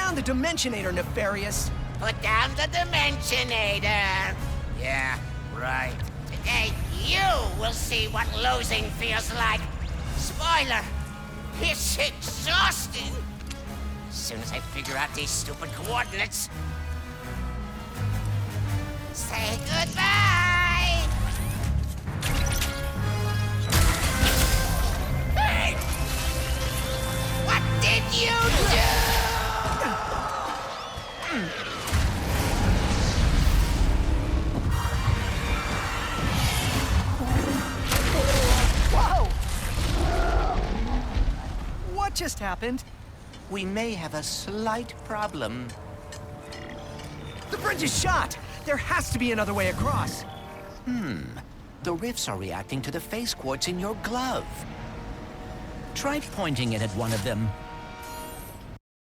down the Dimensionator, Nefarious! Put down the Dimensionator! Yeah, right. Today, you will see what losing feels like. Spoiler! It's exhausting! As soon as I figure out these stupid coordinates... Say goodbye! Hey! What did you do? Whoa! What just happened? We may have a slight problem. The bridge is shot! There has to be another way across. The rifts are reacting to the face quartz in your glove. Try pointing it at one of them.